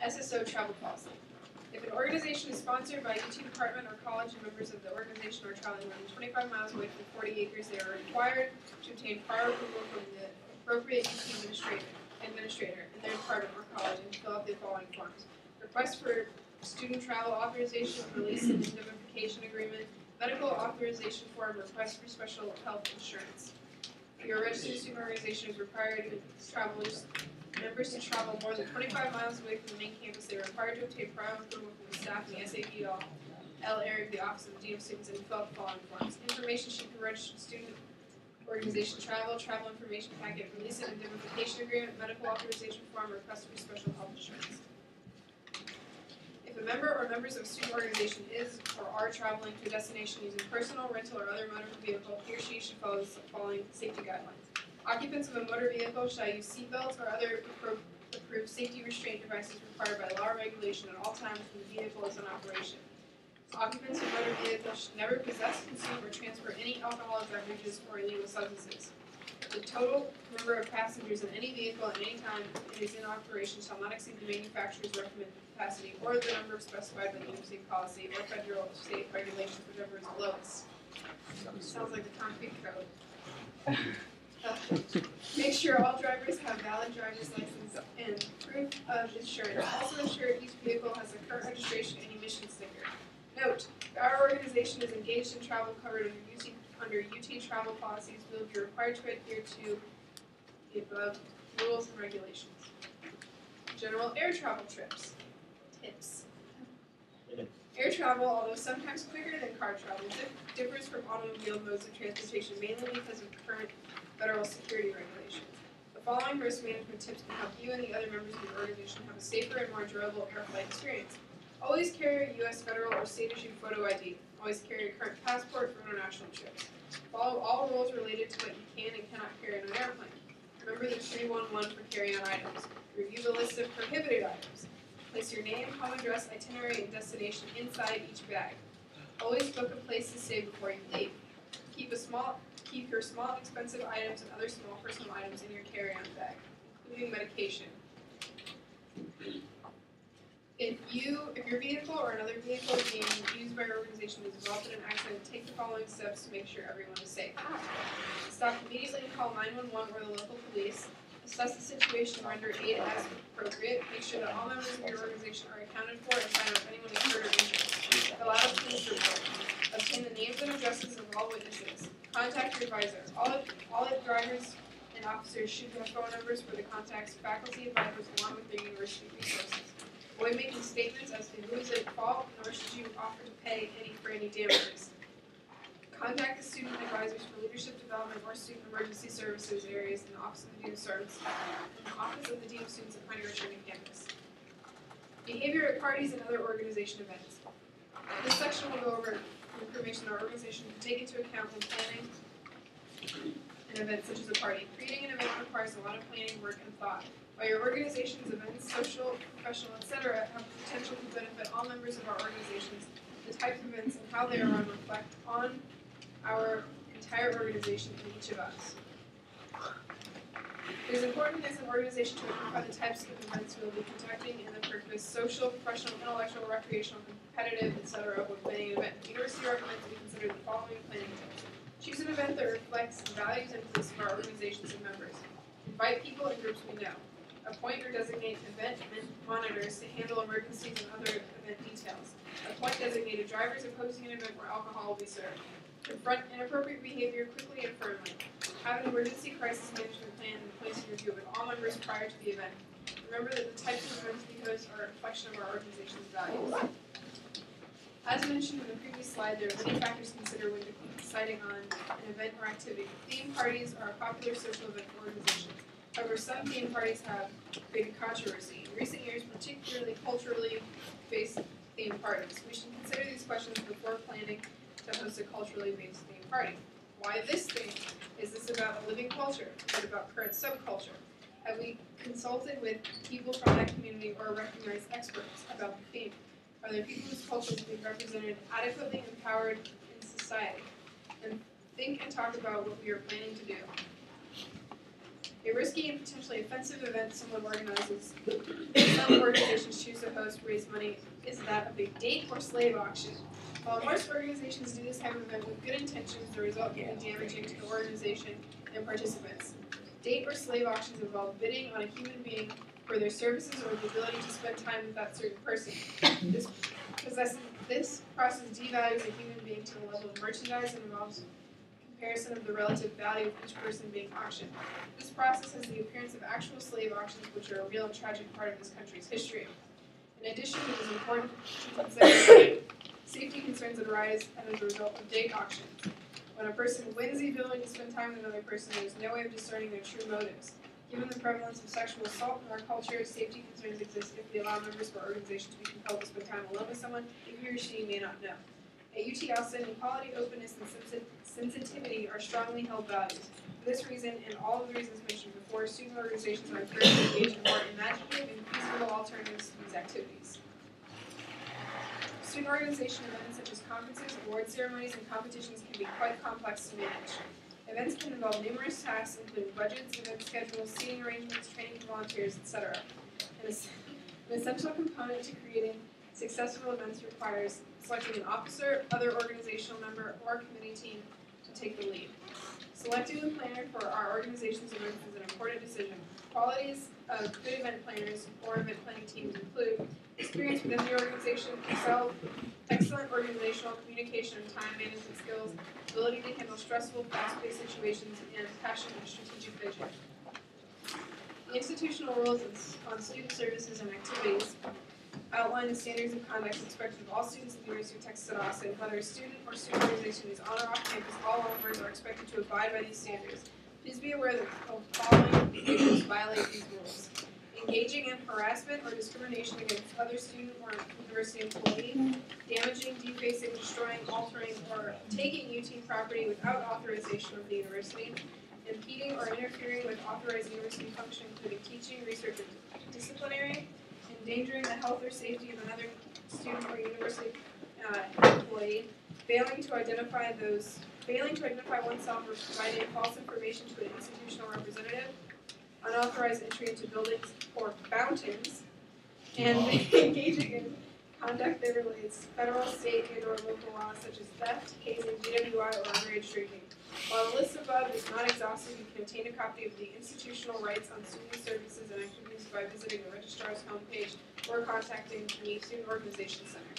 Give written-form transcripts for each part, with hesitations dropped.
SSO travel policy. If an organization is sponsored by a UT department or college and members of the organization are traveling more than 25 miles away from 40 acres, they are required to obtain prior approval from the appropriate UT administrator in their department or college and fill out the following forms. Request for student travel authorization, release and indemnification agreement, medical authorization form, request for special health insurance. If your registered student organization is required members to travel more than 25 miles away from the main campus, they are required to obtain prior approval from the staff in the SAPL area of the Office of the Dean of Students and fill out the following forms. Information sheet for registered student organization travel information packet, release and indemnification agreement, medical authorization form, request for special health insurance. If a member or members of a student organization is or are traveling to a destination using personal, rental, or other motor vehicle, he or she should follow the following safety guidelines. Occupants of a motor vehicle shall use seatbelts or other approved safety restraint devices required by law or regulation at all times when the vehicle is in operation. Occupants of motor vehicles should never possess, consume, or transfer any alcoholic beverages or illegal substances. The total number of passengers in any vehicle at any time it is in operation shall not exceed the manufacturer's recommended capacity or the number specified by the New York State policy or federal or state regulations, whichever is lowest. Sounds like the concrete code. Make sure all drivers have valid driver's license and proof of insurance. Also ensure each vehicle has a current registration and emission sticker. Note, if our organization is engaged in travel covered under UT travel policies, we will be required to adhere to the above rules and regulations. General air travel trips. Tips. Air travel, although sometimes quicker than car travel, differs from automobile modes of transportation mainly because of current federal security regulations. The following risk management tips can help you and the other members of your organization have a safer and more enjoyable air flight experience. Always carry a U.S. federal or state-issued photo ID. Always carry a current passport for international trips. Follow all rules related to what you can and cannot carry on an airplane. Remember the 311 for carry-on items. Review the list of prohibited items. Place your name, home address, itinerary, and destination inside each bag. Always book a place to stay before you leave. Keep your small, expensive items and other small personal items in your carry-on bag, including medication. If your vehicle or another vehicle being used by your organization is involved in an accident, take the following steps to make sure everyone is safe. Stop immediately and call 911 or the local police. Assess the situation and render aid as appropriate. Make sure that all members of your organization are accounted for and find out if anyone is hurt or injured. Fill out a police report. Obtain the names and addresses of all witnesses. Contact your advisor. All drivers and officers should have phone numbers for the contacts, faculty advisors, along with their university resources. Avoid making statements as to who is at fault, nor should you offer to pay for any damages. Contact the student advisors for leadership development or student emergency services areas in the Office of the Dean of Students and the Office of the Dean of Students at Honey Richmond campus. Behavior at parties and other organization events. This section will go over information our organization can take into account when planning an event such as a party. Creating an event requires a lot of planning, work, and thought. While your organization's events, social, professional, etc., have the potential to benefit all members of our organizations, the types of events and how they are run reflect on our entire organization and each of us. It is important as an organization to identify the types of events we will be conducting and the purpose: social, professional, intellectual, recreational, competitive, etc. when planning an event. The university recommends we consider the following planning tips. Choose an event that reflects the values and beliefs of our organizations and members. Invite people and groups we know. Appoint or designate event monitors to handle emergencies and other event details. Appoint designated drivers opposing an event where alcohol will be served. Confront inappropriate behavior quickly and firmly. Have an emergency crisis management plan in place to review with all members prior to the event. Remember that the types of events we host are a reflection of our organization's values. As mentioned in the previous slide, there are many factors to consider when deciding on an event or activity. Theme parties are a popular social event for organizations. However, some theme parties have created controversy. In recent years, particularly culturally based theme parties. We should consider these questions before planning to host a culturally based theme party. Why this theme? Is this about a living culture? Is it about current subculture? Have we consulted with people from that community or recognized experts about the theme? Are there people whose cultures being represented adequately empowered in society? And think and talk about what we are planning to do. A risky and potentially offensive event someone organizes, some organizations choose to host, raise money, is that of a date or slave auction. While most organizations do this type of event with good intentions, the result can be damaging to the organization and participants. Date or slave auctions involve bidding on a human being for their services or the ability to spend time with that certain person. This process devalues a human being to the level of merchandise and involves comparison of the relative value of each person being auctioned. This process has the appearance of actual slave auctions, which are a real and tragic part of this country's history. In addition, it is important to consider safety concerns that arise as a result of date auctions. When a person wins the ability to spend time with another person, there is no way of discerning their true motives. Given the prevalence of sexual assault in our culture, safety concerns exist if we allow members of our organization to be compelled to spend time alone with someone that he or she may not know. At UT Austin, equality, openness, and sensitivity are strongly held values. For this reason, and all of the reasons mentioned before, student organizations are encouraged to engage in more imaginative and feasible alternatives to these activities. Student organization events such as conferences, award ceremonies, and competitions can be quite complex to manage. Events can involve numerous tasks, including budgets, event schedules, seating arrangements, training volunteers, etc. An essential component to creating successful events requires selecting an officer, other organizational member, or committee team to take the lead. Selecting a planner for our organization's events is an important decision. Qualities of good event planners or event planning teams include experience within the organization, excellent organizational communication and time management skills, ability to handle stressful, fast-paced situations, and passion and strategic vision. The institutional rules on student services and activities outline the standards of conduct expected of all students at the University of Texas at Austin. Whether a student or student organization is on or off campus, all members are expected to abide by these standards. Please be aware that the following behaviors violate these rules. Engaging in harassment or discrimination against other student or university employees, damaging, defacing, destroying, altering, or taking UT property without authorization of the university, impeding or interfering with authorized university function, including teaching, research, and disciplinary, endangering the health or safety of another student or university employee, failing to identify oneself or providing false information to an institutional representative, unauthorized entry into buildings or fountains, and engaging in conduct that relates to federal, state, and or local laws such as theft, hazing, DWI, or underage drinking. While the list above is not exhaustive, you can obtain a copy of the institutional rights on student services and activities by visiting the registrar's homepage or contacting the Student Organization Center.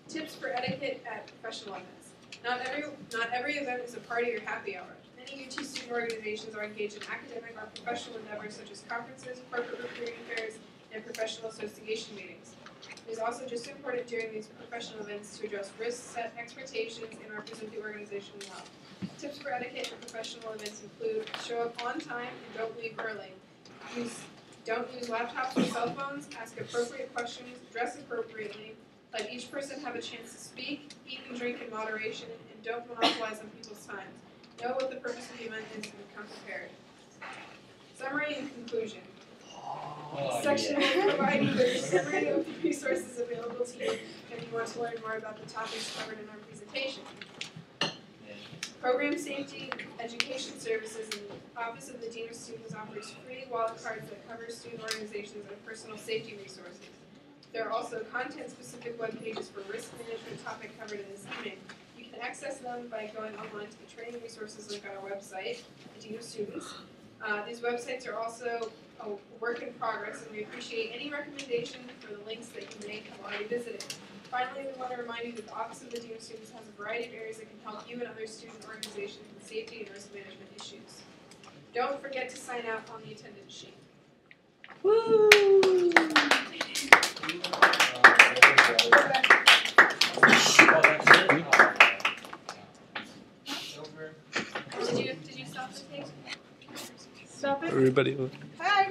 Tips for etiquette at professional events. Not every event is a party or happy hour. Many UT student organizations are engaged in academic or professional endeavors such as conferences, corporate recruiting fairs, and professional association meetings. It is also just as important during these professional events to address risks, set expectations, and represent the organization well. Tips for etiquette at professional events include show up on time and don't leave early. Don't use laptops or cell phones, ask appropriate questions, dress appropriately, let each person have a chance to speak, eat and drink in moderation, and don't monopolize on people's time. Know what the purpose of the event is and become prepared. Summary and conclusion. This section will provide you with a summary of the resources available to you if you want to learn more about the topics covered in our presentation. Program Safety Education Services and the Office of the Dean of Students offers free wallet cards that cover student organizations and personal safety resources. There are also content-specific web pages for risk management topic covered in this evening. You can access them by going online to the training resources link on our website, the Dean of Students. These websites are also a work in progress, and we appreciate any recommendation for the links that you may have already visited. Finally, we want to remind you that the Office of the Dean of Students has a variety of areas that can help you and other student organizations with safety and risk management issues. Don't forget to sign out on the attendance sheet. Woo! Did you stop the tape? Stop it? Everybody. Hi.